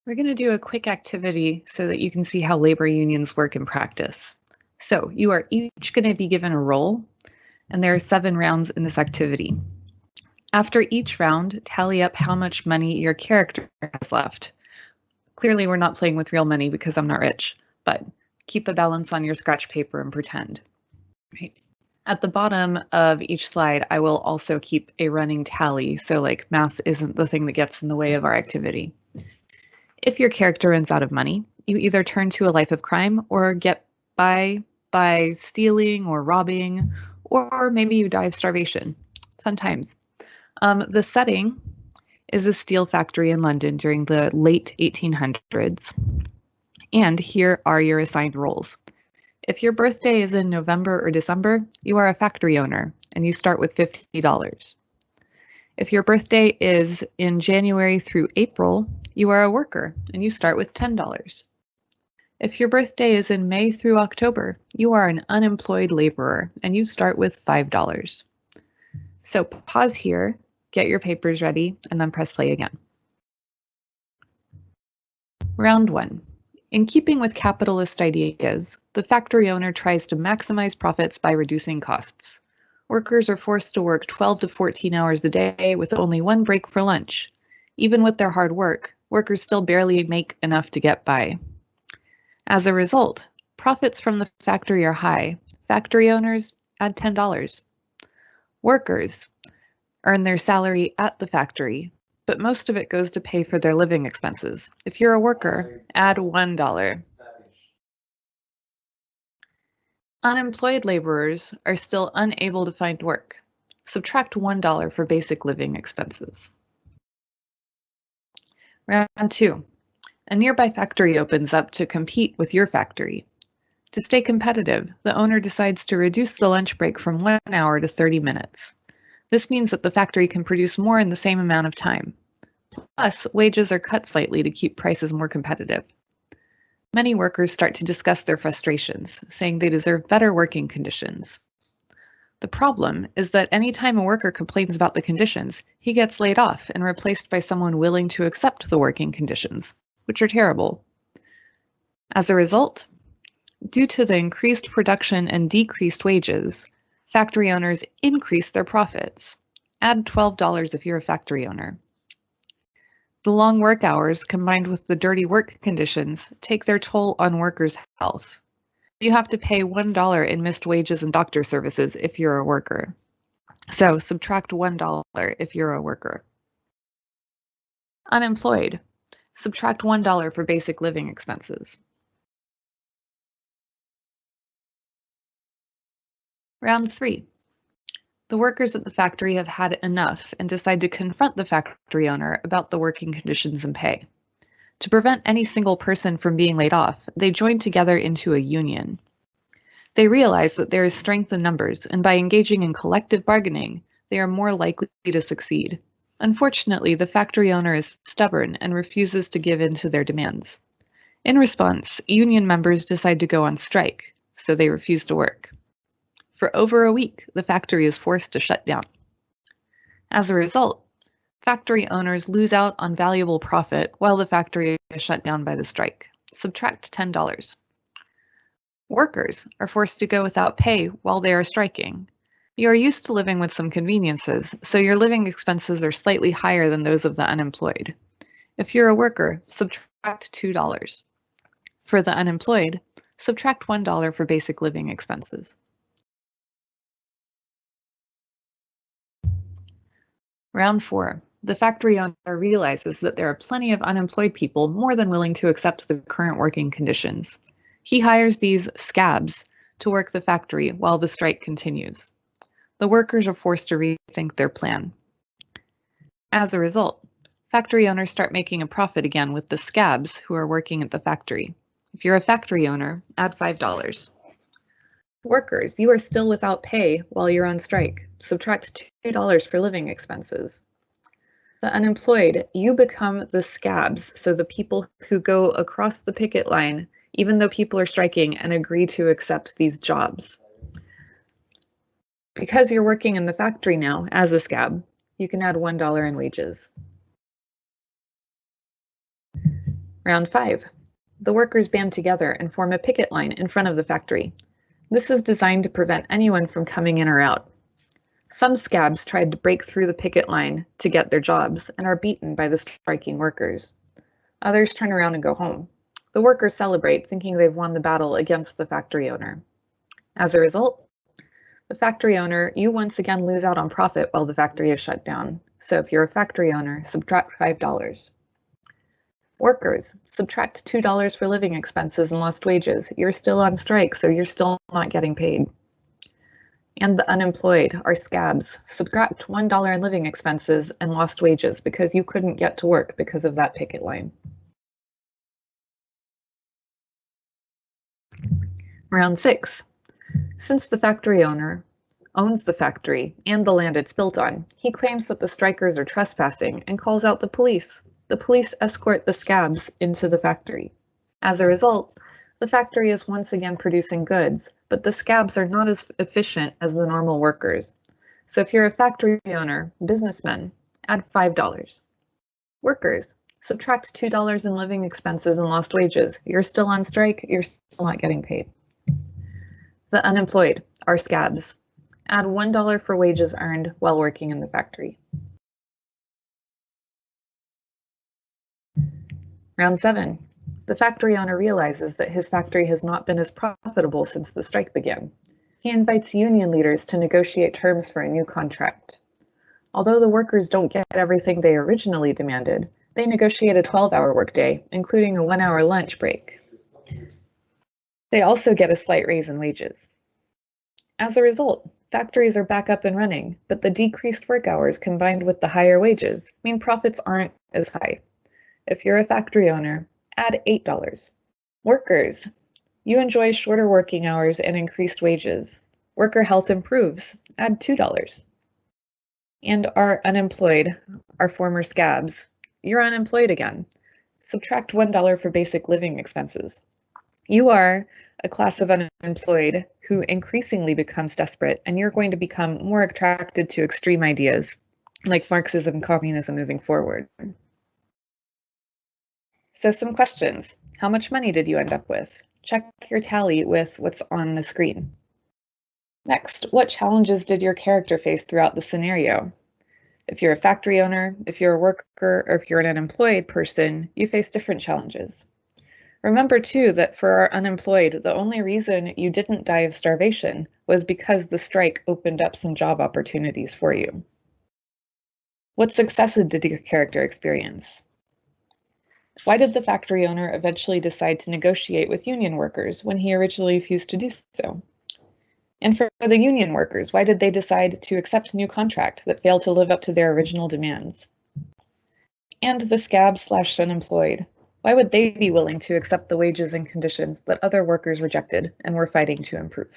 We're going to do a quick activity so that you can see how labor unions work in practice. So you are each going to be given a role, and there are 7 rounds in this activity. After each round, tally up how much money your character has left. Clearly, we're not playing with real money because I'm not rich, but keep a balance on your scratch paper and pretend. Right. At the bottom of each slide, I will also keep a running tally, so like math isn't the thing that gets in the way of our activity. If your character runs out of money, you either turn to a life of crime or get by stealing or robbing, or maybe you die of starvation. Fun times. The setting is a steel factory in London during the late 1800s. And here are your assigned roles. If your birthday is in November or December, you are a factory owner and you start with $50. If your birthday is in January through April, you are a worker and you start with $10. If your birthday is in May through October, you are an unemployed laborer and you start with $5. So pause here, get your papers ready, and then press play again. Round 1. In keeping with capitalist ideas, the factory owner tries to maximize profits by reducing costs. Workers are forced to work 12 to 14 hours a day with only 1 break for lunch. Even with their hard work, workers still barely make enough to get by. As a result, profits from the factory are high. Factory owners add $10. Workers earn their salary at the factory, but most of it goes to pay for their living expenses. If you're a worker, add $1. Unemployed laborers are still unable to find work. Subtract $1 for basic living expenses. Round 2. A nearby factory opens up to compete with your factory. To stay competitive, the owner decides to reduce the lunch break from 1 hour to 30 minutes. This means that the factory can produce more in the same amount of time. Plus, wages are cut slightly to keep prices more competitive. Many workers start to discuss their frustrations, saying they deserve better working conditions. The problem is that anytime a worker complains about the conditions, he gets laid off and replaced by someone willing to accept the working conditions, which are terrible. As a result, due to the increased production and decreased wages, factory owners increase their profits. Add $12 if you're a factory owner. The long work hours combined with the dirty work conditions take their toll on workers' health. You have to pay $1 in missed wages and doctor services if you're a worker. So subtract $1 if you're a worker. Unemployed. Subtract $1 for basic living expenses. Round 3. The workers at the factory have had enough and decide to confront the factory owner about the working conditions and pay. To prevent any single person from being laid off, they join together into a union. They realize that there is strength in numbers, and by engaging in collective bargaining, they are more likely to succeed. Unfortunately, the factory owner is stubborn and refuses to give in to their demands. In response, union members decide to go on strike, so they refuse to work. For over a week, the factory is forced to shut down. As a result, factory owners lose out on valuable profit while the factory is shut down by the strike. Subtract $10. Workers are forced to go without pay while they are striking. You are used to living with some conveniences, so your living expenses are slightly higher than those of the unemployed. If you're a worker, subtract $2. For the unemployed, subtract $1 for basic living expenses. Round 4. The factory owner realizes that there are plenty of unemployed people more than willing to accept the current working conditions. He hires these scabs to work the factory while the strike continues. The workers are forced to rethink their plan. As a result, factory owners start making a profit again with the scabs who are working at the factory. If you're a factory owner, add $5. Workers, you are still without pay while you're on strike. Subtract $2 for living expenses. The unemployed, you become the scabs, so the people who go across the picket line, even though people are striking, and agree to accept these jobs. Because you're working in the factory now as a scab, you can add $1 in wages. Round 5. The workers band together and form a picket line in front of the factory. This is designed to prevent anyone from coming in or out. Some scabs tried to break through the picket line to get their jobs and are beaten by the striking workers. Others turn around and go home. The workers celebrate, thinking they've won the battle against the factory owner. As a result, the factory owner, you once again lose out on profit while the factory is shut down. So if you're a factory owner, subtract $5. Workers, subtract $2 for living expenses and lost wages. You're still on strike, so you're still not getting paid. And the unemployed are scabs. Subtract $1 in living expenses and lost wages because you couldn't get to work because of that picket line. Round 6. Since the factory owner owns the factory and the land it's built on, he claims that the strikers are trespassing and calls out the police. The police escort the scabs into the factory. As a result, the factory is once again producing goods, but the scabs are not as efficient as the normal workers. So if you're a factory owner, businessmen, add $5. Workers, subtract $2 in living expenses and lost wages. You're still on strike, you're still not getting paid. The unemployed are scabs. Add $1 for wages earned while working in the factory. Round 7. The factory owner realizes that his factory has not been as profitable since the strike began. He invites union leaders to negotiate terms for a new contract. Although the workers don't get everything they originally demanded, they negotiate a 12-hour workday, including a 1-hour lunch break. They also get a slight raise in wages. As a result, factories are back up and running, but the decreased work hours combined with the higher wages mean profits aren't as high. If you're a factory owner, add $8. Workers, you enjoy shorter working hours and increased wages. Worker health improves, add $2. And are unemployed, our former scabs, you're unemployed again. Subtract $1 for basic living expenses. You are a class of unemployed who increasingly becomes desperate, and you're going to become more attracted to extreme ideas like Marxism and communism moving forward. So some questions. How much money did you end up with? Check your tally with what's on the screen. Next, what challenges did your character face throughout the scenario? If you're a factory owner, if you're a worker, or if you're an unemployed person, you face different challenges. Remember too that for our unemployed, the only reason you didn't die of starvation was because the strike opened up some job opportunities for you. What successes did your character experience? Why did the factory owner eventually decide to negotiate with union workers when he originally refused to do so? And for the union workers, why did they decide to accept a new contract that failed to live up to their original demands? And the scab/unemployed, why would they be willing to accept the wages and conditions that other workers rejected and were fighting to improve?